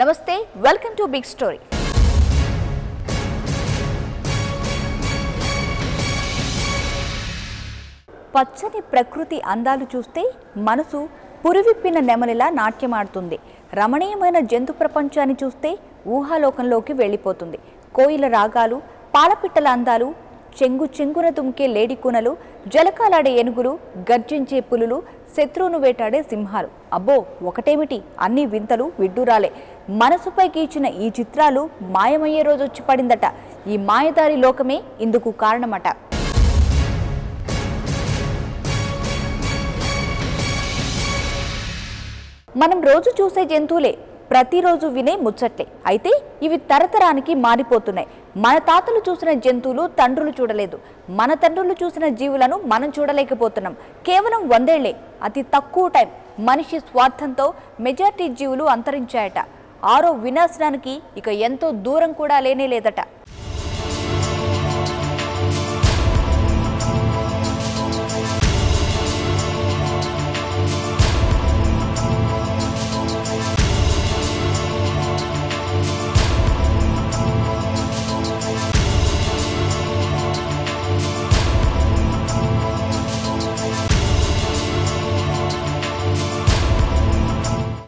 నమస్తే, welcome to big story. పచ్చని ప్రకృతి అందాలు చూస్తే మనసు పురివిప్పిన నెమలిలా నాట్యమాడుతుంది. రమణీయమైన జంతు ప్రపంచాన్ని చూస్తే ఊహాలోకంలోకి వెళ్ళిపోతుంది. కోయిల రాగాలు, పాలపిట్టల అందాలు, చెంగు చెంగున దుమ్కే లేడికూనలు, జలకాలాడే ఏనుగులు, గర్జించే పులులు, శత్రువును వేటాడే సింహాలు. అబ్బో, ఒకటేమిటి, అన్ని వింతలు విడ్డూరాలే. మనసుపై గీచిన ఈ చిత్రాలు మాయమయ్యే రోజు వచ్చి పడిందట. ఈ మాయదారి లోకమే ఇందుకు కారణమట. మనం రోజు చూసే జంతువులే, ప్రతిరోజు వినే ముచ్చట్లే. అయితే ఇవి తరతరానికి మారిపోతున్నాయి. మన తాతలు చూసిన జంతువులు తండ్రులు చూడలేదు. మన తండ్రులు చూసిన జీవులను మనం చూడలేకపోతున్నాం. కేవలం 100 ఏళ్లే, అతి తక్కువ టైం. మనిషి స్వార్థంతో మెజారిటీ జీవులు అంతరించాయట. ఆరో వినాశనానికి ఇక ఎంతో దూరం కూడా లేనే లేదట.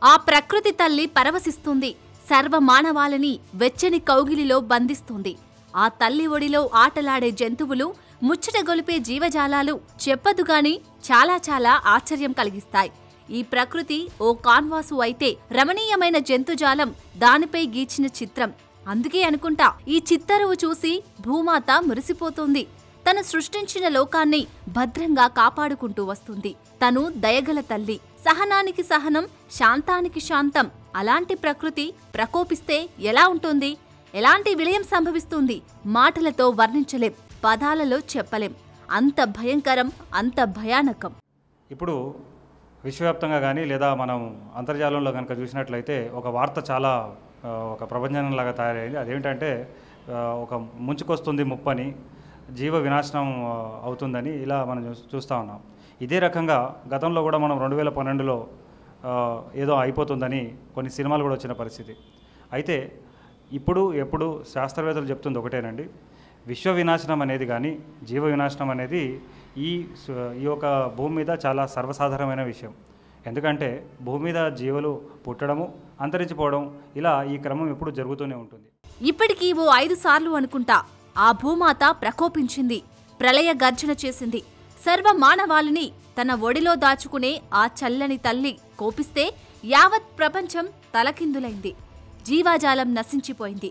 ఆ ప్రకృతి తల్లి పరవశిస్తుంది. సర్వ మానవాళిని వెచ్చని కౌగిలిలో బంధిస్తుంది. ఆ తల్లి ఒడిలో ఆటలాడే జంతువులు, ముచ్చట గొలిపే జీవజాలాలు చెప్పదుగాని చాలా చాలా ఆశ్చర్యం కలిగిస్తాయి. ఈ ప్రకృతి ఓ కాన్వాసు అయితే రమణీయమైన జంతుజాలం దానిపై గీచిన చిత్రం. అందుకే అనుకుంటా ఈ చిత్తరువు చూసి భూమాత మురిసిపోతుంది. తను సృష్టించిన లోకాన్ని భద్రంగా కాపాడుకుంటూ వస్తుంది. తను దయగల తల్లి, సహనానికి సహనం, శాంతానికి శాంతం. అలాంటి ప్రకృతి ప్రకోపిస్తే ఎలా ఉంటుంది? ఎలాంటి విలయం సంభవిస్తుంది? మాటలతో వర్ణించలేం, పదాలలో చెప్పలేం. అంత భయంకరం, అంత భయానకం. ఇప్పుడు విశ్వవ్యాప్తంగా కానీ లేదా మనం అంతర్జాలంలో కనుక చూసినట్లయితే ఒక వార్త చాలా ఒక ప్రభంజనంలాగా తయారైంది. అదేంటంటే ఒక ముంచుకొస్తుంది ముప్పని, జీవ వినాశనం అవుతుందని ఇలా మనం చూస్తూ ఉన్నాం. ఇదే రకంగా గతంలో కూడా మనం 2012లో ఏదో అయిపోతుందని కొన్ని సినిమాలు కూడా వచ్చిన పరిస్థితి. అయితే ఎప్పుడు శాస్త్రవేత్తలు చెప్తుంది ఒకటేనండి, విశ్వ వినాశనం అనేది కానీ జీవ వినాశనం అనేది ఈ యొక్క భూమి మీద చాలా సర్వసాధారణమైన విషయం. ఎందుకంటే భూమి మీద జీవులు పుట్టడము, అంతరించిపోవడం, ఇలా ఈ క్రమం ఎప్పుడు జరుగుతూనే ఉంటుంది. ఇప్పటికీ ఓ 5 సార్లు అనుకుంటా ఆ భూమాత ప్రకోపించింది, ప్రళయ గర్జన చేసింది. సర్వ మానవాళిని తన ఒడిలో దాచుకునే ఆ చల్లని తల్లి కోపిస్తే యావత్ ప్రపంచం తలకిందులైంది. జీవాజాలం నశించిపోయింది.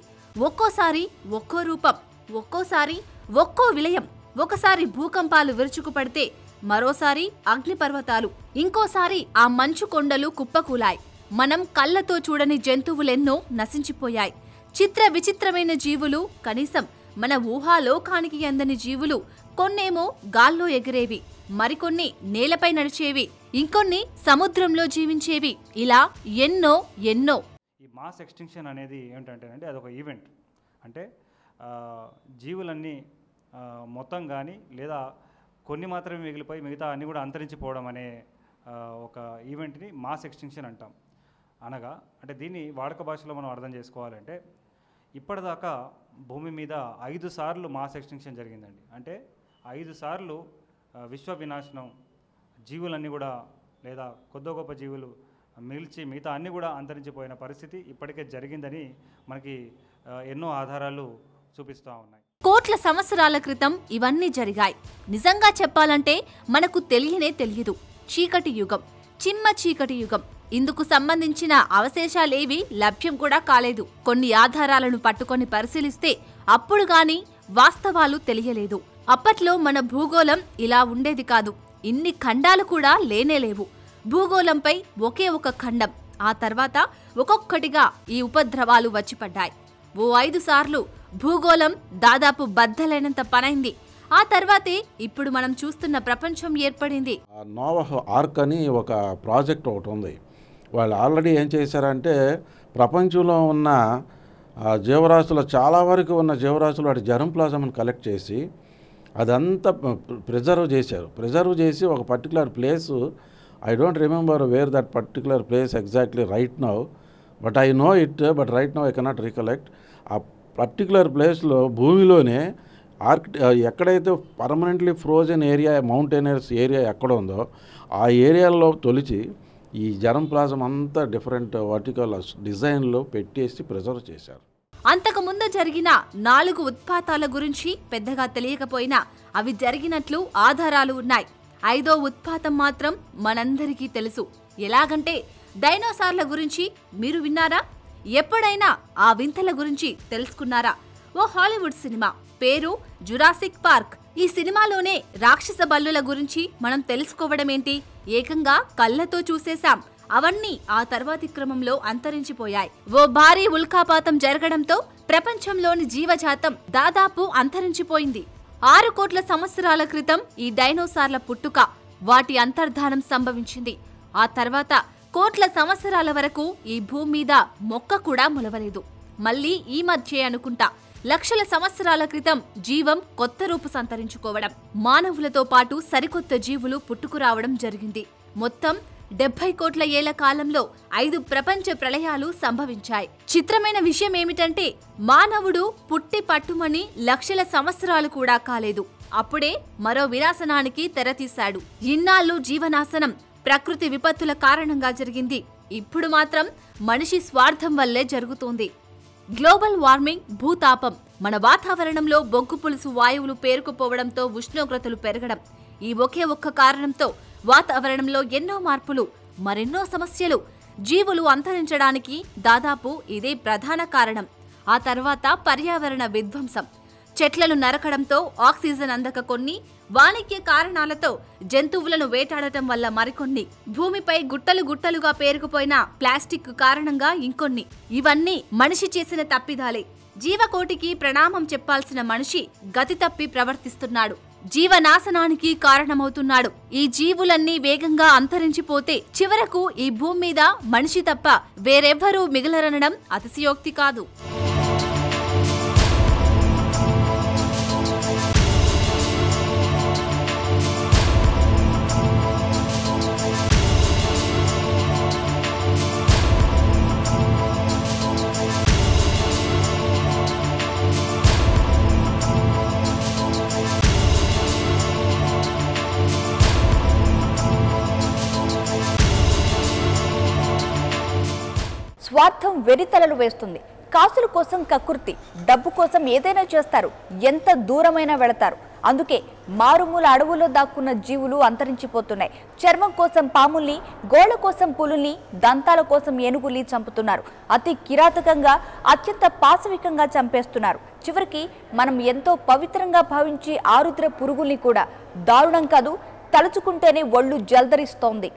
ఒక్కోసారి ఒక్కో రూపం, ఒక్కోసారి ఒక్కో విలయం. ఒకసారి భూకంపాలు విరుచుకుపడితే, మరోసారి అగ్నిపర్వతాలు, ఇంకోసారి ఆ మంచు కొండలు కుప్పకూలాయి. మనం కళ్ళతో చూడని జంతువులెన్నో నశించిపోయాయి. చిత్ర విచిత్రమైన జీవులు, కనీసం మన ఊహాలోకానికి అందని జీవులు. కొన్నేమో గాల్లో ఎగిరేవి, మరికొన్ని నేలపై నడిచేవి, ఇంకొన్ని సముద్రంలో జీవించేవి. ఇలా ఎన్నో ఎన్నో. ఈ మాస్ ఎక్స్టింక్షన్ అనేది ఏంటంటేనండి, అదొక ఈవెంట్. అంటే జీవులన్నీ మొత్తం కానీ లేదా కొన్ని మాత్రమే మిగిలిపోయి మిగతా అన్నీ కూడా అంతరించిపోవడం అనే ఒక ఈవెంట్ని మాస్ ఎక్స్టింక్షన్ అంటాం. అనగా అంటే దీన్ని వాడుక భాషలో మనం అర్థం చేసుకోవాలంటే, ఇప్పటిదాకా భూమి మీద 5 సార్లు మాస్ ఎక్స్టింక్షన్ జరిగిందండి. అంటే 5 సార్లు విశ్వ వినాశనం, జీవులన్నీ కూడా లేదా కొద్ది గొప్ప జీవులు మిగిల్చి మిగతా అన్నీ కూడా అంతరించిపోయిన పరిస్థితి ఇప్పటికే జరిగిందని మనకి ఎన్నో ఆధారాలు చూపిస్తూ ఉన్నాయి. కోట్ల సంవత్సరాల క్రితం ఇవన్నీ జరిగాయి. నిజంగా చెప్పాలంటే మనకు తెలియదు. చీకటి యుగం, చిమ్మ చీకటి యుగం. ఇందుకు సంబంధించిన అవశేషాలేవి లభ్యం కూడా కాలేదు. కొన్ని ఆధారాలను పట్టుకొని పరిశీలిస్తే అప్పుడు గాని వాస్తవాలు తెలియలేదు. అప్పట్లో మన భూగోళం ఇలా ఉండేది కాదు. ఇన్ని ఖండాలు కూడా లేనేలేవు. భూగోళంపై ఒకే ఒక ఖండం. ఆ తర్వాత ఒక్కొక్కటిగా ఈ ఉపద్రవాలు వచ్చిపడ్డాయి. ఓ 5 సార్లు భూగోళం దాదాపు బద్దలైనంత పనైంది. ఆ తర్వాతే ఇప్పుడు మనం చూస్తున్న ప్రపంచం ఏర్పడింది. నోవహ్ ఆర్క్ అని ఒక ప్రాజెక్ట్ ఒకటి ఉంది. వాళ్ళు ఆల్రెడీ ఏం చేశారంటే, ప్రపంచంలో ఉన్న జీవరాశులు, చాలా వరకు ఉన్న జీవరాశులు వాటి జెర్మ్ ప్లాజంను కలెక్ట్ చేసి అదంతా ప్రిజర్వ్ చేసి ఒక particular place, I don't remember where that particular place exactly right now, but I know it, but right now I cannot recollect. ఆ పర్టికులర్ ప్లేస్లో భూమిలోనే ఎక్కడైతే permanently frozen area, mountaineers area ఎక్కడ ఉందో ఆ ఏరియాలో తొలిచి ఈ జెరమ్-ప్లాజం అంతా డిఫరెంట్ వర్టికల్ డిజైన్లో పెట్టేసి ప్రిజర్వ్ చేశారు. అంతకుముందు జరిగిన 4 ఉత్పాతాల గురించి పెద్దగా తెలియకపోయినా అవి జరిగినట్లు ఆధారాలు ఉన్నాయి. 5వ ఉత్పాతం మాత్రం మనందరికీ తెలుసు. ఎలాగంటే డైనోసార్ల గురించి మీరు విన్నారా? ఎప్పుడైనా ఆ వింతల గురించి తెలుసుకున్నారా? ఓ హాలీవుడ్ సినిమా పేరు జురాసిక్ పార్క్. ఈ సినిమాలోనే రాక్షస బల్లుల గురించి మనం తెలుసుకోవడమేంటి, ఏకంగా కళ్ళతో చూసేశాం. అవన్నీ ఆ తర్వాతి క్రమంలో అంతరించిపోయాయి. ఓ భారీ ఉల్కాపాతం జరగడంతో ప్రపంచంలోని జీవజాతం దాదాపు అంతరించిపోయింది. 6 కోట్ల సంవత్సరాల క్రితం ఈ డైనోసార్ల పుట్టుక, వాటి అంతర్ధానం సంభవించింది. ఆ తర్వాత కోట్ల సంవత్సరాల వరకు ఈ భూమి మీద మొక్క కూడా మొలవలేదు. మళ్ళీ ఈ మధ్యే అనుకుంటా లక్షల సంవత్సరాల క్రితం జీవం కొత్త రూపు సంతరించుకోవడం, మానవులతో పాటు సరికొత్త జీవులు పుట్టుకురావడం జరిగింది. మొత్తం 70 కోట్ల ఏళ్ల కాలంలో 5 ప్రపంచ ప్రళయాలు సంభవించాయి. చిత్రమైన విషయం ఏమిటంటే మానవుడు పుట్టి పట్టుమని లక్షల సంవత్సరాలు కూడా కాలేదు, అప్పుడే మరో వినాశనానికి తెరతీశాడు. ఇన్నాళ్ళు జీవనాశనం ప్రకృతి విపత్తుల కారణంగా జరిగింది. ఇప్పుడు మాత్రం మనిషి స్వార్థం వల్లే జరుగుతోంది. గ్లోబల్ వార్మింగ్, భూతాపం, మన వాతావరణంలో బొగ్గు పులుసు వాయువులు పేరుకుపోవడంతో ఉష్ణోగ్రతలు పెరగడం, ఈ ఒకే ఒక్క కారణంతో వాతావరణంలో ఎన్నో మార్పులు, మరెన్నో సమస్యలు. జీవులు అంతరించడానికి దాదాపు ఇదే ప్రధాన కారణం. ఆ తర్వాత పర్యావరణ విధ్వంసం, చెట్లను నరకడంతో ఆక్సిజన్ అందక కొన్ని, వాణిజ్య కారణాలతో జంతువులను వేటాడటం వల్ల మరికొన్ని, భూమిపై గుట్టలు గుట్టలుగా పేరుకుపోయిన ప్లాస్టిక్ కారణంగా ఇంకొన్ని. ఇవన్నీ మనిషి చేసిన తప్పిదాలే. జీవకోటికి ప్రణామం చెప్పాల్సిన మనిషి గతి తప్పి ప్రవర్తిస్తున్నాడు, జీవనాశనానికి కారణమవుతున్నాడు. ఈ జీవులన్నీ వేగంగా అంతరించిపోతే చివరకు ఈ భూమి మీద మనిషి తప్ప వేరెవ్వరూ మిగలరనడం అతిశయోక్తి కాదు. స్వార్థం వెరితలలు వేస్తుంది. కాసుల కోసం కక్కుర్తి, డబ్బు కోసం ఏదైనా చేస్తారు, ఎంత దూరమైనా వెళతారు. అందుకే మారుమూల అడవుల్లో దాక్కున్న జీవులు అంతరించిపోతున్నాయి. చర్మం కోసం పాముల్ని, గోళ్ల కోసం పులుల్ని, దంతాల కోసం ఏనుగుల్ని చంపుతున్నారు. అతి కిరాతకంగా, అత్యంత పాశవికంగా చంపేస్తున్నారు. చివరికి మనం ఎంతో పవిత్రంగా భావించే ఆరుద్ర పురుగుల్ని కూడా దారుణం కాదు, తలుచుకుంటేనే ఒళ్ళు జల్దరిస్తోంది.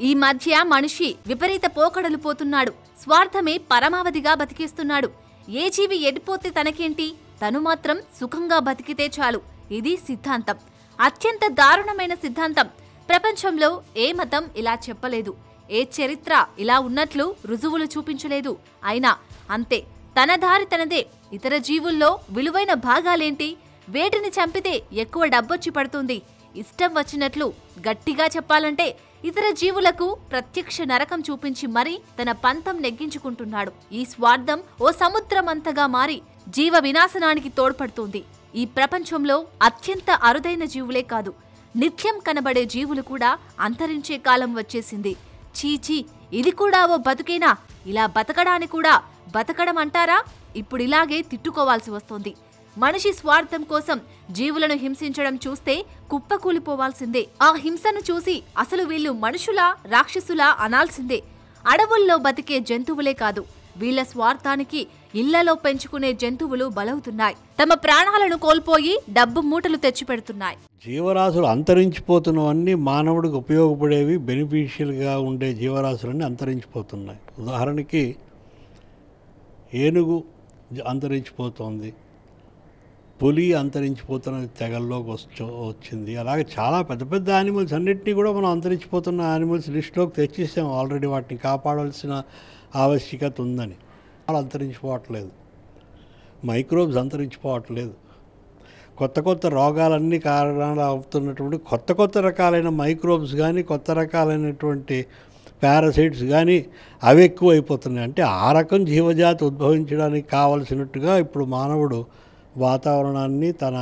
ఈ మధ్య మనిషి విపరీత పోకడలు పోతున్నాడు. స్వార్థమే పరమావధిగా బతికేస్తున్నాడు. ఏ జీవి ఎడిపోతే తనకేంటి, తను మాత్రం సుఖంగా బతికితే చాలు. ఇది సిద్ధాంతం, అత్యంత దారుణమైన సిద్ధాంతం. ప్రపంచంలో ఏ మతం ఇలా చెప్పలేదు, ఏ చరిత్ర ఇలా ఉన్నట్లు రుజువులు చూపించలేదు. అయినా అంతే, తన దారి తనదే. ఇతర జీవుల్లో విలువైన భాగాలేంటి, వేటిని చంపితే ఎక్కువ డబ్బొచ్చి పడుతుంది, ఇష్టం వచ్చినట్లు. గట్టిగా చెప్పాలంటే ఇతర జీవులకు ప్రత్యక్ష నరకం చూపించి మరీ తన పంతం నెగ్గించుకుంటున్నాడు. ఈ స్వార్థం ఓ సముద్రమంతగా మారి జీవ వినాశనానికి తోడ్పడుతుంది. ఈ ప్రపంచంలో అత్యంత అరుదైన జీవులే కాదు, నిత్యం కనబడే జీవులు కూడా అంతరించే కాలం వచ్చేసింది. చీచీ, ఇది కూడా ఓ బతుకేనా? ఇలా బతకడాన్ని కూడా బతకడం అంటారా? ఇప్పుడిలాగే తిట్టుకోవాల్సి వస్తోంది. మనిషి స్వార్థం కోసం జీవులను హింసించడం చూస్తే కుప్పకూలిపోవాల్సిందే. ఆ హింసను చూసి అసలు వీళ్ళు మనుషులా, రాక్షసులా అనాల్సిందే. అడవుల్లో బతికే జంతువులే కాదు, వీళ్ల స్వార్థానికి ఇళ్లలో పెంచుకునే జంతువులు బలవుతున్నాయి. తమ ప్రాణాలను కోల్పోయి డబ్బు మూటలు తెచ్చిపెడుతున్నాయి. జీవరాశులు అంతరించిపోతున్నవన్నీ మానవుడికి ఉపయోగపడేవి, బెనిఫిషియల్గా ఉండే జీవరాశులన్నీ అంతరించిపోతున్నాయి. ఉదాహరణకి ఏనుగు అంతరించిపోతోంది, పులి అంతరించిపోతున్న తెగల్లోకి వచ్చింది. అలాగే చాలా పెద్ద పెద్ద యానిమల్స్ అన్నింటినీ కూడా మనం అంతరించిపోతున్న యానిమల్స్ లిస్టులోకి తెచ్చేసాం ఆల్రెడీ. వాటిని కాపాడాల్సిన ఆవశ్యకత ఉందని. వాళ్ళు అంతరించిపోవట్లేదు, మైక్రోబ్స్ అంతరించిపోవట్లేదు. కొత్త కొత్త రోగాలన్నీ కారణాలు అవుతున్నటువంటి కొత్త కొత్త రకాలైన మైక్రోబ్స్ కానీ కొత్త రకాలైనటువంటి పారాసైట్స్ కానీ అవి ఎక్కువ అయిపోతున్నాయి. అంటే ఆ రకం జీవజాతి ఉద్భవించడానికి కావలసినట్టుగా ఇప్పుడు మానవుడు వాతావరణాన్ని, తన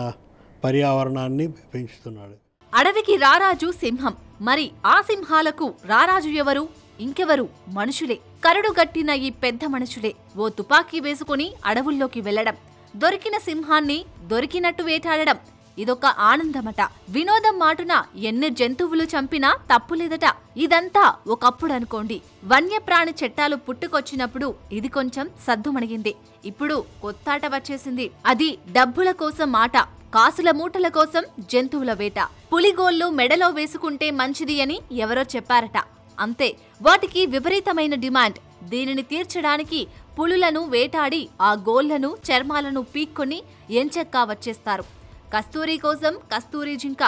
పర్యావరణాన్ని పెంచుతున్నాడు. అడవికి రారాజు సింహం. మరి ఆ సింహాలకు రారాజు ఎవరు? ఇంకెవరు? మనుషులే. కరడుగట్టిన ఈ పెద్ద మనుషులే ఓ తుపాకీ వేసుకుని అడవుల్లోకి వెళ్లడం, దొరికిన సింహాన్ని దొరికినట్టు వేటాడడం, ఇదొక ఆనందమట. వినోదం మాటున ఎన్ని జంతువులు చంపినా తప్పులేదట. ఇదంతా ఒకప్పుడు అనుకోండి. వన్యప్రాణి చట్టాలు పుట్టుకొచ్చినప్పుడు ఇది కొంచెం సద్దుమణిగింది. ఇప్పుడు కొత్తాట వచ్చేసింది. అది డబ్బుల కోసం ఆట, కాసుల మూటల కోసం జంతువుల వేట. పులిగోళ్లు మెడలో వేసుకుంటే మంచిది అని ఎవరో చెప్పారట. అంతే, వాటికి విపరీతమైన డిమాండ్. దీనిని తీర్చడానికి పులులను వేటాడి ఆ గోళ్లను, చర్మాలను పీక్కొని ఎంచక్కా వచ్చేస్తారు. కస్తూరి కోసం కస్తూరి జింక,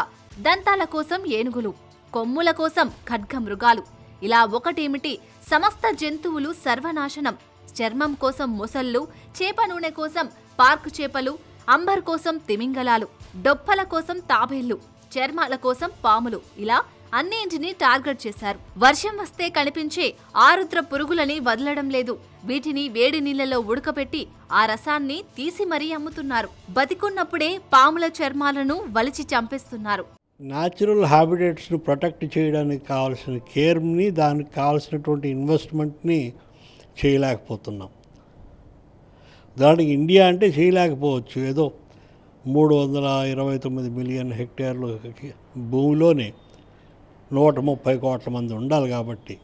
దంతాల కోసం ఏనుగులు, కొమ్ముల కోసం ఖడ్గ మృగాలు, ఇలా ఒకటేమిటి సమస్త జంతువులు సర్వనాశనం. చర్మం కోసం మొసళ్ళు, చేప నూనె కోసం పార్కు చేపలు, అంబర్ కోసం తిమింగలాలు, డొప్పల కోసం తాబేళ్లు, చర్మాల కోసం పాములు, ఇలా అన్నింటినీ టార్గెట్ చేశారు. వర్షం వస్తే కనిపించే ఆరుద్ర పురుగులని వదలడం లేదు. వీటిని వేడి నీళ్లలో ఉడకపెట్టి ఆ రసాన్ని తీసి మరీ అమ్ముతున్నారు. బతికున్నప్పుడే పాముల చర్మాలను వలిచి చంపేస్తున్నారు. న్యాచురల్ హ్యాబిటేట్స్ను ప్రొటెక్ట్ చేయడానికి కావాల్సిన కేర్ని, దానికి కావాల్సినటువంటి ఇన్వెస్ట్మెంట్ని చేయలేకపోతున్నాం. దానికి ఇండియా అంటే చేయలేకపోవచ్చు. ఏదో 329 మిలియన్ హెక్టేర్లు భూమిలోనే 130 కోట్ల మంది ఉండాలి. కాబట్టి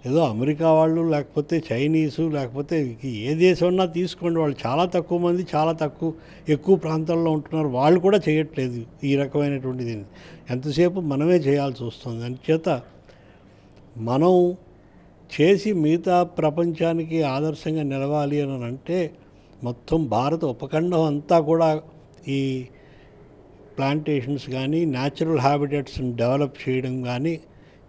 ఏదో అమెరికా వాళ్ళు, లేకపోతే చైనీసు, లేకపోతే ఏ దేశం ఉన్నా తీసుకోండి, వాళ్ళు చాలా తక్కువ మంది, చాలా ఎక్కువ ప్రాంతాల్లో ఉంటున్నారు. వాళ్ళు కూడా చేయట్లేదు ఈ రకమైనటువంటిది. ఎంతసేపు మనమే చేయాల్సి వస్తుంది. అందుచేత మనం చేసి మిగతా ప్రపంచానికి ఆదర్శంగా నిలవాలి అని అంటే మొత్తం భారత ఉపఖండం అంతా కూడా ఈ ప్లాంటేషన్స్ కానీ న్యాచురల్ హ్యాబిటేట్స్ని డెవలప్ చేయడం కానీ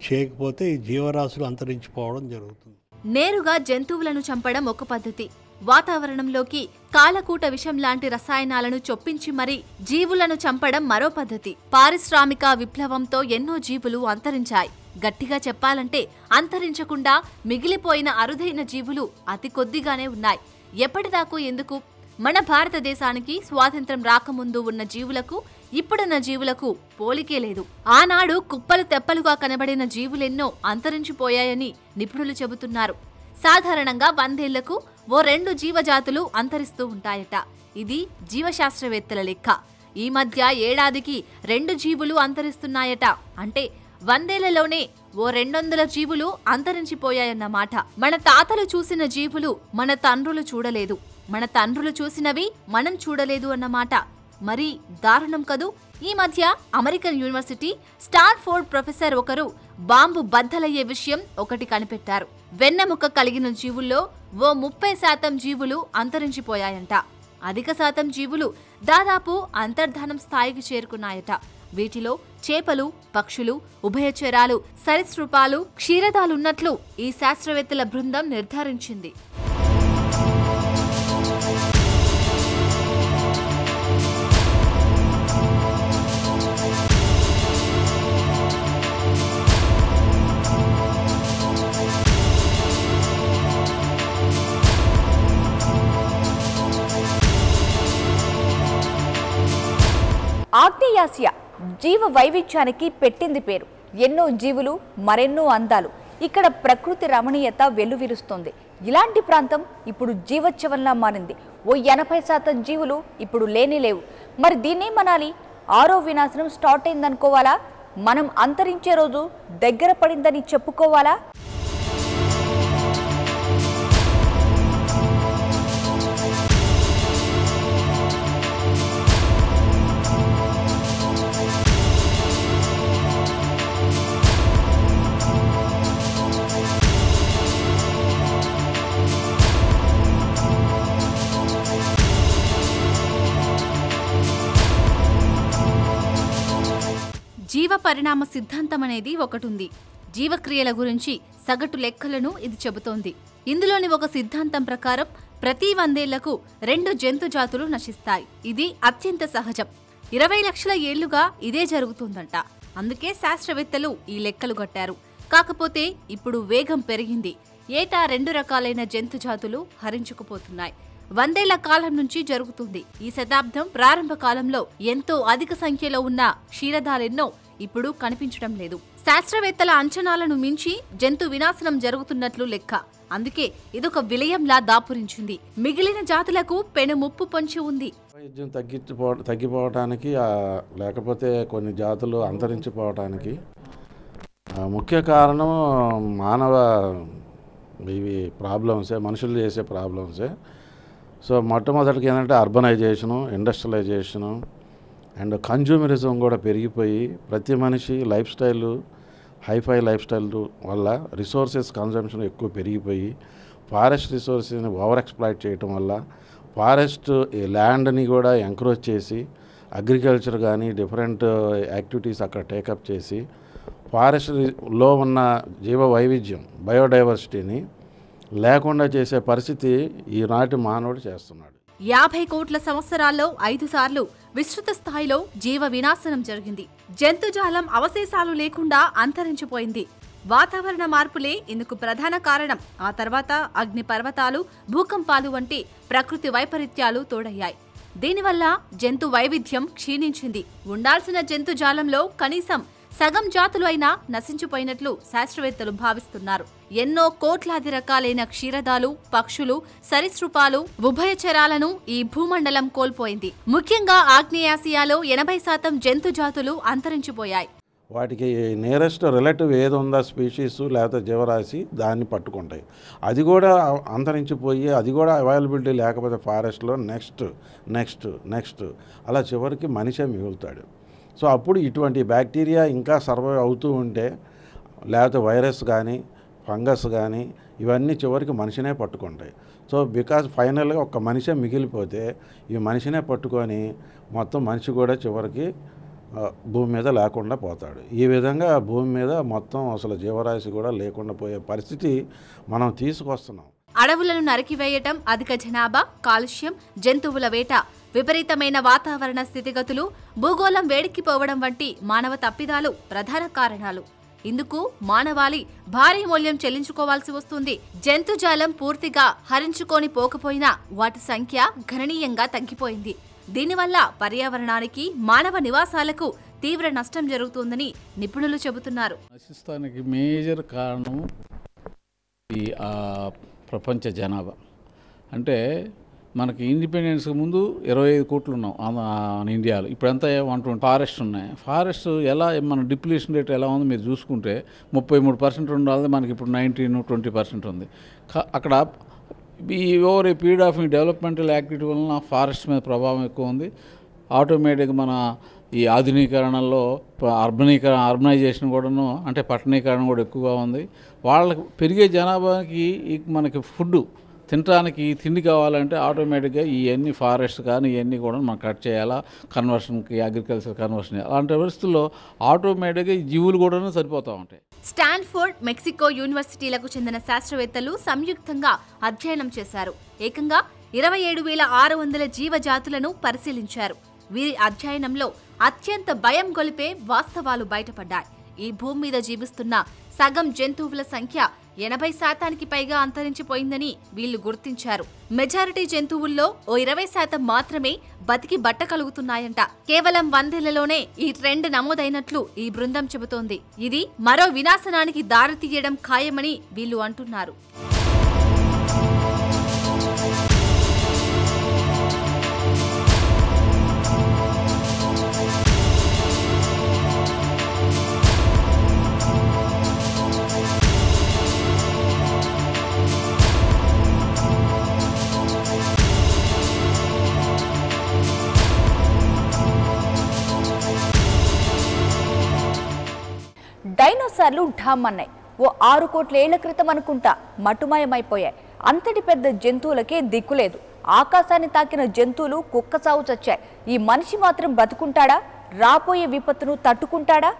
చేయకపోతే ఈ జీవరాశులు అంతరించిపోవడం జరుగుతుంది. నేరుగా జంతువులను చంపడం ఒక పద్ధతి. వాతావరణంలోకి కాలకూట విషం లాంటి రసాయనాలను చొప్పించి మరీ జీవులను చంపడం మరో పద్ధతి. పారిశ్రామిక విప్లవంతో ఎన్నో జీవులు అంతరించాయి. గట్టిగా చెప్పాలంటే అంతరించకుండా మిగిలిపోయిన అరుదైన జీవులు అతి కొద్దిగానే ఉన్నాయి. ఎప్పటిదాకా ఎందుకు? మన భారతదేశానికి స్వాతంత్ర్యం రాకముందు ఉన్న జీవులకు ఇప్పుడున్న జీవులకు పోలికే లేదు. ఆనాడు కుప్పలు తెప్పలుగా కనబడిన జీవులెన్నో అంతరించిపోయాయని నిపుణులు చెబుతున్నారు. సాధారణంగా 100 ఏళ్లకు ఓ 2 జీవజాతులు అంతరిస్తూ ఉంటాయట. ఇది జీవశాస్త్రవేత్తల లెక్క. ఈ మధ్య ఏడాదికి 2 జీవులు అంతరిస్తున్నాయట. అంటే 100 ఏళ్లలోనే ఓ 200 జీవులు అంతరించిపోయాయన్నమాట. మన తాతలు చూసిన జీవులు మన తండ్రులు చూడలేదు, మన తండ్రులు చూసినవి మనం చూడలేదు అన్నమాట. మరి దారుణం కదూ. ఈ మధ్య అమెరికన్ యూనివర్సిటీ స్టాన్ఫోర్డ్ ప్రొఫెసర్ ఒకరు బాంబు బద్దలయ్యే విషయం ఒకటి కనిపెట్టారు. వెన్నెముక కలిగిన జీవుల్లో ఓ 30% జీవులు అంతరించిపోయాయంట. అధిక శాతం జీవులు దాదాపు అంతర్ధానం స్థాయికి చేరుకున్నాయట. వీటిలో చేపలు, పక్షులు, ఉభయచరాలు, సరీసృపాలు, క్షీరదాలున్నట్లు ఈ శాస్త్రవేత్తల బృందం నిర్ధారించింది. ఆగ్నేయాసియా జీవ వైవిధ్యానికి పెట్టింది పేరు. ఎన్నో జీవులు, మరెన్నో అందాలు. ఇక్కడ ప్రకృతి రమణీయత వెల్లువిరుస్తోంది. ఇలాంటి ప్రాంతం ఇప్పుడు జీవోత్సవంలా మారింది. ఓ 80% జీవులు ఇప్పుడు లేనేలేవు. మరి దీన్నేమనాలి? ఆరో వినాశనం స్టార్ట్ అయిందనుకోవాలా? మనం అంతరించే రోజు దగ్గర పడిందని చెప్పుకోవాలా? జీవ పరిణామ సిద్ధాంతం అనేది ఒకటుంది. జీవక్రియల గురించి సగటు లెక్కలను ఇది చెబుతోంది. ఇందులోని ఒక సిద్ధాంతం ప్రకారం ప్రతి 100 ఏళ్లకు 2 జంతు జాతులు నశిస్తాయి. ఇది అత్యంత సహజం. 20 లక్షల ఏళ్లుగా ఇదే జరుగుతుందంట. అందుకే శాస్త్రవేత్తలు ఈ లెక్కలు గట్టారు. కాకపోతే ఇప్పుడు వేగం పెరిగింది. ఏటా 2 రకాలైన జంతు జాతులు హరించుకుపోతున్నాయి. 100 ఏళ్ల కాలం నుంచి జరుగుతుంది. ఈ శతాబ్దం ప్రారంభ కాలంలో ఎంతో అధిక సంఖ్యలో ఉన్న క్షీరదాలెన్నో ఇప్పుడు కనిపించడం లేదు. శాస్త్రవేత్తల అంచనాలను మించి జంతు వినాశనం జరుగుతున్నట్లు లెక్క. అందుకే ఇదొక విలయంలా దాపురించింది. మిగిలిన జాతులకు పెను ముప్పు పొంచి ఉంది. వైద్యం తగ్గిపోవటానికి లేకపోతే కొన్ని జాతులు అంతరించిపోవటానికి ముఖ్య కారణం మానవ ఇవి ప్రాబ్లమ్సే, మనుషులు చేసే ప్రాబ్లమ్సే. సో మొట్టమొదటికి ఏంటంటే అర్బనైజేషను, ఇండస్ట్రియలైజేషను అండ్ కన్జ్యూమరిజం కూడా పెరిగిపోయి ప్రతి మనిషి lifestyle, hi fi lifestyle వల్ల రిసోర్సెస్ కన్జంప్షన్ ఎక్కువ పెరిగిపోయి ఫారెస్ట్ రిసోర్సెస్ని ఓవర్ ఎక్స్ప్లాయిట్ చేయటం వల్ల ఫారెస్ట్ ల్యాండ్ని కూడా ఎంకరేజ్ చేసి అగ్రికల్చర్ కానీ డిఫరెంట్ యాక్టివిటీస్ అక్కడ టేకప్ చేసి ఫారెస్ట్లో ఉన్న జీవ వైవిధ్యం, బయోడైవర్సిటీని లేకుండా చేసే పరిస్థితి ఈనాటి మానవుడు చేస్తున్నాడు. 50 కోట్ల సంవత్సరాల్లో 5 సార్లు విస్తృత స్థాయిలో జీవ వినాశనం జరిగింది. జంతుజాలం అవశేషాలు లేకుండా అంతరించిపోయింది. వాతావరణ మార్పులే ఇందుకు ప్రధాన కారణం. ఆ తర్వాత అగ్నిపర్వతాలు, భూకంపాలు వంటి ప్రకృతి వైపరీత్యాలు తోడయ్యాయి. దీనివల్ల జంతు వైవిధ్యం క్షీణించింది. ఉండాల్సిన జంతుజాలంలో కనీసం సగం జాతులు అయినా నశించిపోయినట్లు శాస్త్రవేత్తలు భావిస్తున్నారు. ఎన్నో కోట్లాది రకాలైన క్షీరదాలు, పక్షులు, సరీసృపాలు, ఉభయచరాలను ఈ భూమండలం కోల్పోయింది. ముఖ్యంగా ఆగ్నేయాసియాలో 80% జంతు జాతులు అంతరించిపోయాయి. వాటికి నియరెస్ట్ రిలేటివ్ ఏది ఉందా స్పీషీస్ లేకపోతే జీవరాశి దాన్ని పట్టుకుంటాయి. అది కూడా అంతరించిపోయి అది కూడా అవైలబిలిటీ లేకపోతే ఫారెస్ట్లో నెక్స్ట్ అలా చివరికి మనిషే మిగులుతాడు. సో అప్పుడు ఇటువంటి బ్యాక్టీరియా ఇంకా సర్వైవ్ అవుతూ ఉంటే లేకపోతే వైరస్ కానీ ఫంగస్ కానీ ఇవన్నీ చివరికి మనిషినే పట్టుకుంటాయి. సో బికాజ్ ఫైనల్గా ఒక మనిషే మిగిలిపోతే ఈ మనిషినే పట్టుకొని మొత్తం మనిషి కూడా చివరికి భూమి మీద లేకుండా పోతాడు. ఈ విధంగా భూమి మీద మొత్తం అసలు జీవరాశి కూడా లేకుండా పోయే పరిస్థితి మనం తీసుకొస్తున్నాం. అడవులను నరికివేయటం, అధిక జనాభా, కాలుష్యం, జంతువుల వేట, విపరీతమైన వాతావరణ స్థితిగతులు, భూగోళం వేడెక్కిపోవడం వంటి మానవ తప్పిదాలు ప్రధాన కారణాలు. ఇందుకు మానవాళి భారీ మూల్యం చెల్లించుకోవాల్సి వస్తుంది. జంతుజాలం పూర్తిగా హరించుకొని పోకపోయినా వాటి సంఖ్య గణనీయంగా తగ్గిపోయింది. దీనివల్ల పర్యావరణానికి, మానవ నివాసాలకు తీవ్ర నష్టం జరుగుతుందని నిపుణులు చెబుతున్నారు. నశిస్తానికి మేజర్ కారణం ఈ ప్రపంచ జనాభా. అంటే మనకి ఇండిపెండెన్స్కి ముందు 25 కోట్లు ఉన్నాం ఇండియాలో. ఇప్పుడంతా 120 ఫారెస్ట్ ఉన్నాయి. ఫారెస్ట్ ఎలా మన డిప్లీషన్ రేట్ ఎలా ఉందో మీరు చూసుకుంటే 33% ఉండాలి, మనకి ఇప్పుడు 19-20% ఉంది. అక్కడ ఈ over a period of developmental activity వలన ఫారెస్ట్ మీద ప్రభావం ఎక్కువ ఉంది. ఆటోమేటిక్గా మన ఈ ఆధునీకరణలో అర్బనైజేషన్ కూడాను, అంటే పట్టణీకరణ కూడా ఎక్కువగా ఉంది. వాళ్ళకి పెరిగే జనాభాకి మనకి ఫుడ్ తినడానికి తిండి కావాలంటే ఆటోమేటిక్గా ఇవన్నీ ఫారెస్ట్ కానీ ఇవన్నీ కూడా మనం కట్ చేయాలా, కన్వర్షన్కి అగ్రికల్చర్ కన్వర్షన్. అలాంటి పరిస్థితుల్లో ఆటోమేటిక్గా ఈ జీవులు కూడా సరిపోతూ ఉంటాయి. స్టాన్ఫోర్డ్, మెక్సికో యూనివర్సిటీలకు చెందిన శాస్త్రవేత్తలు సంయుక్తంగా అధ్యయనం చేశారు. ఏకంగా 27,600 జీవజాతులను పరిశీలించారు. వీరి అధ్యయనంలో అత్యంత భయం గొలిపే వాస్తవాలు బయటపడ్డాయి. ఈ భూమి మీద జీవిస్తున్న సగం జంతువుల సంఖ్య 80% పైగా అంతరించిపోయిందని వీళ్లు గుర్తించారు. మెజారిటీ జంతువుల్లో ఓ 20% మాత్రమే బతికి బట్టగలుగుతున్నాయంట. కేవలం 100 ఏళ్లలోనే ఈ ట్రెండ్ నమోదైనట్లు ఈ బృందం చెబుతోంది. ఇది మరో వినాశనానికి దారితీయడం ఖాయమని వీళ్లు అంటున్నారు. డైనోసార్లు ఢామ్మన్నాయి. ఓ 6 కోట్ల ఏళ్ల క్రితం అనుకుంటా మటుమాయమైపోయాయి. అంతటి పెద్ద జంతువులకే దిక్కులేదు. ఆకాశాన్ని తాకిన జంతువులు కుక్క చావు చచ్చాయి. ఈ మనిషి మాత్రం బతుకుంటాడా? రాబోయే విపత్తును తట్టుకుంటాడా?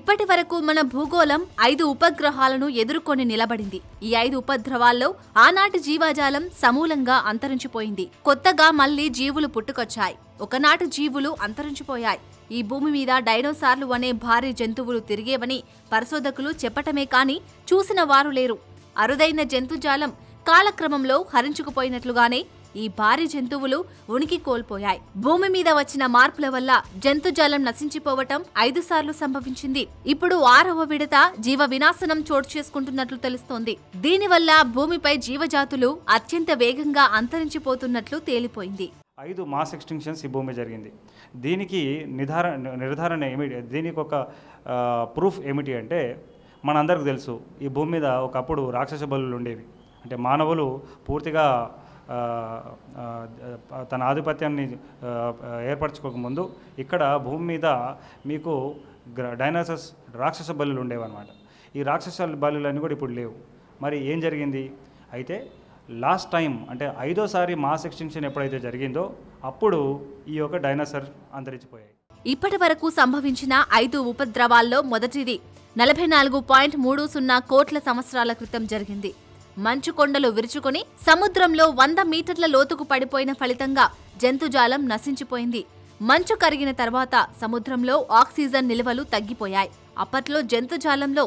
ఇప్పటి వరకు మన భూగోళం 5 ఉపగ్రహాలను ఎదుర్కొని నిలబడింది. ఈ 5 ఉపద్రవాల్లో ఆనాటి జీవజాలం సమూలంగా అంతరించిపోయింది. కొత్తగా మళ్లీ జీవులు పుట్టుకొచ్చాయి. ఒకనాటి జీవులు అంతరించిపోయాయి. ఈ భూమి మీద డైనోసార్లు అనే భారీ జంతువులు తిరిగేవని పరిశోధకులు చెప్పటమే కాని చూసిన వారు లేరు. అరుదైన జంతుజాలం కాలక్రమంలో హరించుకుపోయినట్లుగానే ఈ భారీ జంతువులు ఉనికి కోల్పోయాయి. భూమి మీద వచ్చిన మార్పుల వల్ల జంతుజాలం నశించిపోవటం 5 సార్లు సంభవించింది. ఇప్పుడు 6వ విడత జీవ వినాశనం చోటు చేసుకుంటున్నట్లు తెలుస్తోంది. దీనివల్ల భూమిపై జీవజాతులు అత్యంత వేగంగా అంతరించిపోతున్నట్లు తేలిపోయింది. 5 మాస్ ఎక్స్టింక్షన్స్ ఈ భూమి జరిగింది. దీనికి నిర్ధారణ ఏమిటి, దీనికి ఒక ప్రూఫ్ ఏమిటి అంటే మనందరికీ తెలుసు, ఈ భూమి మీద ఒకప్పుడు రాక్షస బలులు ఉండేవి. అంటే మానవులు పూర్తిగా తన ఆధిపత్యాన్ని ఏర్పరచుకోకముందు ఇక్కడ భూమి మీద మీకు డైనోసార్స్ రాక్షస బలులు ఉండేవన్నమాట. ఈ రాక్షస బలులన్నీ కూడా ఇప్పుడు లేవు. మరి ఏం జరిగింది అయితే లాస్ట్ టైం అంటే 5వసారి మాస్ ఎక్స్టింక్షన్ ఎప్పుడైతే జరిగిందో అప్పుడు ఈ యొక్క డైనోసార్ అంతరించిపోయాయి. ఇప్పటి వరకు సంభవించిన 5 ఉపద్రవాల్లో మొదటిది 44.30 కోట్ల సంవత్సరాల క్రితం జరిగింది. మంచు కొండలు విరుచుకొని సముద్రంలో 100 మీటర్ల లోతుకు పడిపోయిన ఫలితంగా జంతుజాలం నశించిపోయింది. మంచు కరిగిన తర్వాత సముద్రంలో ఆక్సిజన్ నిల్వలు తగ్గిపోయాయి. అప్పట్లో జంతుజాలంలో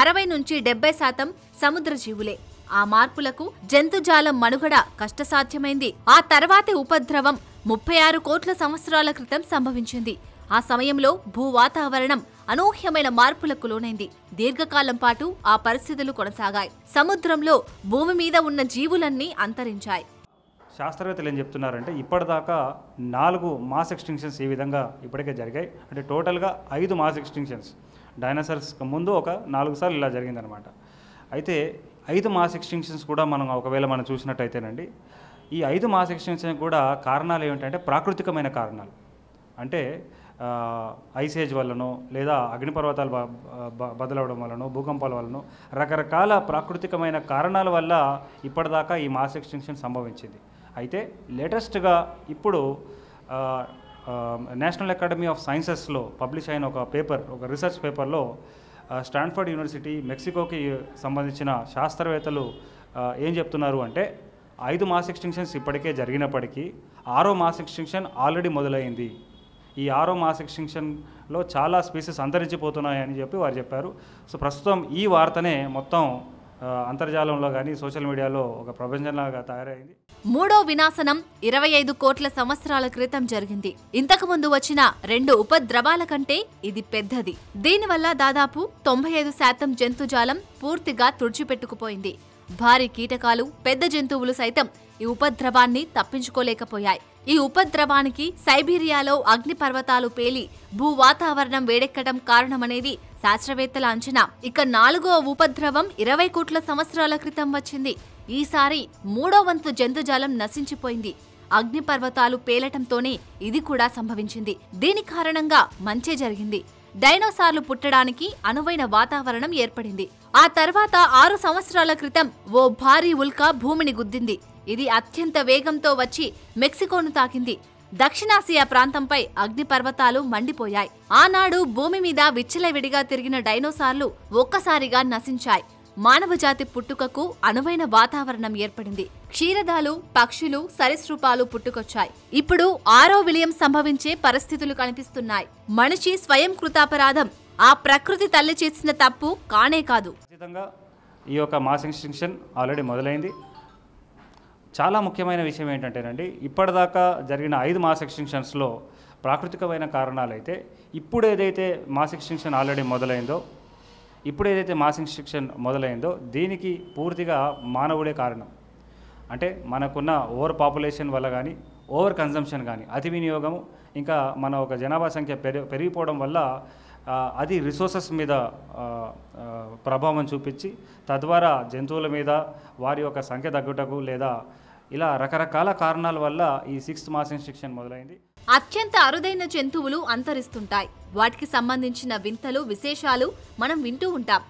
60 నుంచి 70% సముద్ర జీవులే. ఆ మార్పులకు జంతుజాలం మనుగడ కష్టసాధ్యమైంది. ఆ తర్వాతి ఉపద్రవం 36 కోట్ల సంవత్సరాల క్రితం సంభవించింది. ఆ సమయంలో భూవాతావరణం అనూహ్యమైన మార్పులకు లోనైంది. దీర్ఘకాలం పాటు ఆ పరిస్థితులు కొనసాగాయి. సముద్రంలో భూమి మీద ఉన్న జీవులన్నీ అంతరించాయి. శాస్త్రవేత్తలు ఏం చెప్తున్నారంటే ఇప్పటిదాకా 4 మాస్ ఎక్స్టింక్షన్స్ ఈ విధంగా ఇప్పటికే జరిగాయి. అంటే టోటల్గా 5 మాస్ ఎక్స్టింక్షన్స్, డైనోసార్స్ ముందు ఒక 4 సార్లు ఇలా జరిగిందనమాట. అయితే 5 మాస్ ఎక్స్టింక్షన్స్ కూడా ఒకవేళ మనం చూసినట్టయితేనండి, ఈ 5 మాస్ ఎక్స్టింక్షన్ కూడా కారణాలు ఏమిటంటే ప్రాకృతికమైన కారణాలు. అంటే ఐస్ ఏజ్ వల్లనో లేదా అగ్నిపర్వతాలు బదలవడం వల్లనో భూకంపాల వల్లనో రకరకాల ప్రాకృతికమైన కారణాల వల్ల ఇప్పటిదాకా ఈ మాస్ ఎక్స్టింక్షన్ సంభవించింది. అయితే లేటెస్ట్గా ఇప్పుడు నేషనల్ అకాడమీ ఆఫ్ సైన్సెస్లో పబ్లిష్ అయిన ఒక రీసెర్చ్ పేపర్లో స్టాన్ఫర్డ్ యూనివర్సిటీ మెక్సికోకి సంబంధించిన శాస్త్రవేత్తలు ఏం చెప్తున్నారు అంటే 5 మాస్ ఎక్స్టింక్షన్స్ ఇప్పటికే జరిగినప్పటికీ 6వ మాస్ ఎక్స్టింక్షన్ ఆల్రెడీ మొదలైంది. ఈ 6వ మాస్ ఎక్స్టింక్షన్లో చాలా స్పీసెస్ అంతరించిపోతున్నాయని చెప్పి వారు చెప్పారు. సో ప్రస్తుతం ఈ వార్తనే మొత్తం అంతర్జాలంలో కానీ సోషల్ మీడియాలో ఒక ప్రపంచంలాగా తయారైంది. 3వ వినాశనం 25 కోట్ల సంవత్సరాల క్రితం జరిగింది. ఇంతకుముందు వచ్చిన 2 ఉపద్రవాల కంటే ఇది పెద్దది. దీనివల్ల దాదాపు 95% జంతుజాలం పూర్తిగా తుడిచిపెట్టుకుపోయింది. భారీ కీటకాలు, పెద్ద జంతువులు సైతం ఈ ఉపద్రవాన్ని తప్పించుకోలేకపోయాయి. ఈ ఉపద్రవానికి సైబీరియాలో అగ్నిపర్వతాలు పేలి భూ వాతావరణం వేడెక్కడం కారణమనేది శాస్త్రవేత్తల అంచనా. ఇక 4వ ఉపద్రవం 20 కోట్ల సంవత్సరాల క్రితం వచ్చింది. ఈసారి 3వ వంతు జంతుజాలం నశించిపోయింది. అగ్నిపర్వతాలు పేలటంతోనే ఇది కూడా సంభవించింది. దీని కారణంగా మంచే జరిగింది. డైనోసార్లు పుట్టడానికి అనువైన వాతావరణం ఏర్పడింది. ఆ తర్వాత 6 సంవత్సరాల క్రితం ఓ భారీ ఉల్కా భూమిని గుద్దింది. ఇది అత్యంత వేగంతో వచ్చి మెక్సికోను తాకింది. దక్షిణాసియా ప్రాంతంపై అగ్నిపర్వతాలు మండిపోయాయి. ఆనాడు భూమి మీద విచ్చలవిడిగా తిరిగిన డైనోసార్లు ఒక్కసారిగా నశించాయి. మానవజాతి పుట్టుకకు అనువైన వాతావరణం ఏర్పడింది. క్షీరదాలు, పక్షులు, సరీసృపాలు పుట్టుకొచ్చాయి. ఇప్పుడు 6వ విలయం సంభవించే పరిస్థితులు కనిపిస్తున్నాయి. మనిషి స్వయం కృతాపరాధం. ఆ ప్రకృతి తల్లి చేసిన తప్పు కానే కాదు. ఖచ్చితంగా ఈ యొక్క మాస్ ఎక్స్టింక్షన్ ఆల్రెడీ మొదలైంది. చాలా ముఖ్యమైన విషయం ఏంటంటేనండి, ఇప్పటిదాకా జరిగిన 5 మాస్ ఎక్స్టింక్షన్స్లో ప్రాకృతికమైన కారణాలైతే ఇప్పుడు ఏదైతే మాస్ ఎక్స్టింక్షన్ ఆల్రెడీ మొదలైందో దీనికి పూర్తిగా మానవుడే కారణం. అంటే మనకున్న ఓవర్ పాపులేషన్ వల్ల కానీ, ఓవర్ కన్జంప్షన్ కానీ, అతి వినియోగము, ఇంకా మన ఒక జనాభా సంఖ్య పెరిగిపోవడం వల్ల అది రిసోర్సెస్ మీద ప్రభావం చూపించి తద్వారా జంతువుల మీద వారి యొక్క సంఖ్య తగ్గుటకు లేదా ఇలా రకరకాల కారణాల వల్ల ఈ 6th మాస్ ఎక్స్టింక్షన్ మొదలైంది. అత్యంత అరుదైన జంతువులు అంతరిస్తుంటాయి. వాటికి సంబంధించిన వింతలు, విశేషాలు మనం వింటూ ఉంటాం.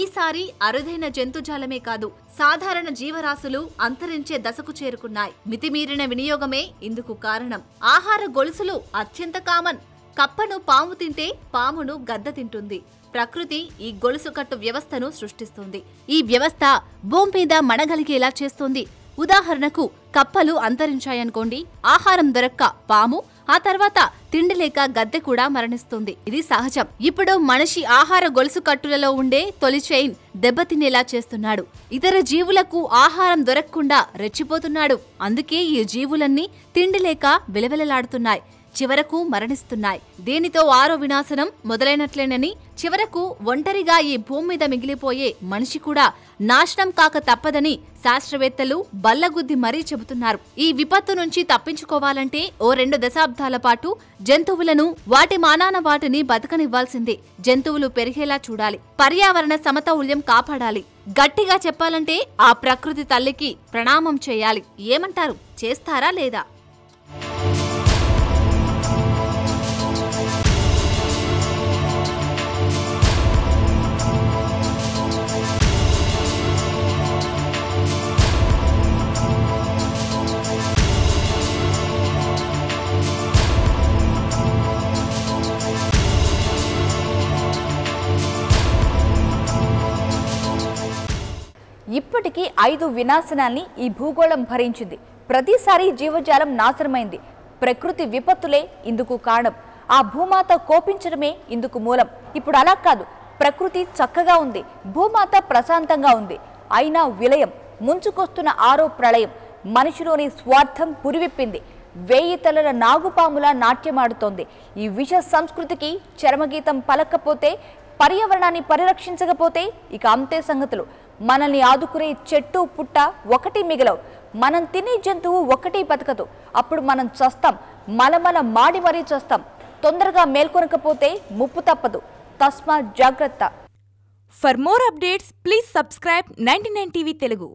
ఈసారి అరుదైన జంతుజాలమే కాదు, సాధారణ జీవరాశులు అంతరించే దశకు చేరుకున్నాయి. మితిమీరిన వినియోగమే ఇందుకు కారణం. ఆహార గొలుసులు అత్యంత కామన్. కప్పను పాము తింటే పామును గద్ద తింటుంది. ప్రకృతి ఈ గొలుసుకట్టు వ్యవస్థను సృష్టిస్తుంది. ఈ వ్యవస్థ భూమి మీద మణగలిగేలా చేస్తుంది. ఉదాహరణకు కప్పలు అంతరించాయనుకోండి, ఆహారం దొరక్క పాము, ఆ తర్వాత తిండి లేక గద్దె కూడా మరణిస్తుంది. ఇది సహజం. ఇప్పుడు మనిషి ఆహార గొలుసు కట్టులలో ఉండే తొలి చైన్ దెబ్బతినేలా చేస్తున్నాడు. ఇతర జీవులకు ఆహారం దొరకకుండా రెచ్చిపోతున్నాడు. అందుకే ఈ జీవులన్నీ తిండి లేక విలవిలలాడుతున్నాయి, చివరకు మరణిస్తున్నాయి. దీనితో ఆరో వినాశనం మొదలైనట్లేనని, చివరకు ఒంటరిగా ఈ భూమి మీద మిగిలిపోయే మనిషి కూడా నాశనం కాక తప్పదని శాస్త్రవేత్తలు బల్లగుద్ది మరీ చెబుతున్నారు. ఈ విపత్తు నుంచి తప్పించుకోవాలంటే ఓ 2 దశాబ్దాల పాటు జంతువులను వాటి మానాన వాటిని బతకనివ్వాల్సిందే. జంతువులు పెరిగేలా చూడాలి, పర్యావరణ సమతౌల్యం కాపాడాలి. గట్టిగా చెప్పాలంటే ఆ ప్రకృతి తల్లికి ప్రణామం చేయాలి. ఏమంటారు, చేస్తారా లేదా? ఇప్పటికీ 5 వినాశనాల్ని ఈ భూగోళం భరించింది. ప్రతిసారి జీవజాలం నాశనమైంది. ప్రకృతి విపత్తులే ఇందుకు కారణం. ఆ భూమాత కోపించడమే ఇందుకు మూలం. ఇప్పుడు అలా కాదు. ప్రకృతి చక్కగా ఉంది, భూమాత ప్రశాంతంగా ఉంది. అయినా విలయం, ముంచుకొస్తున్న ఆరో ప్రళయం మనిషిలోని స్వార్థం పురివిప్పింది. 1000 తలల నాగుపాములా నాట్యమాడుతోంది. ఈ విష సంస్కృతికి చరమగీతం పలకపోతే, పర్యావరణాన్ని పరిరక్షించకపోతే ఇక అంతే సంగతులు. మనల్ని ఆదుకునే చెట్టు పుట్ట ఒకటి మిగలవు. మనం తినే జంతువు ఒకటి బతకదు. అప్పుడు మనం చస్తాం, మలమల మాడి మరీ చస్తాం. తొందరగా మేల్కొనకపోతే ముప్పు తప్పదు. తస్మాత్ జాగ్రత్త. For more updates, please subscribe 99 TV Telugu.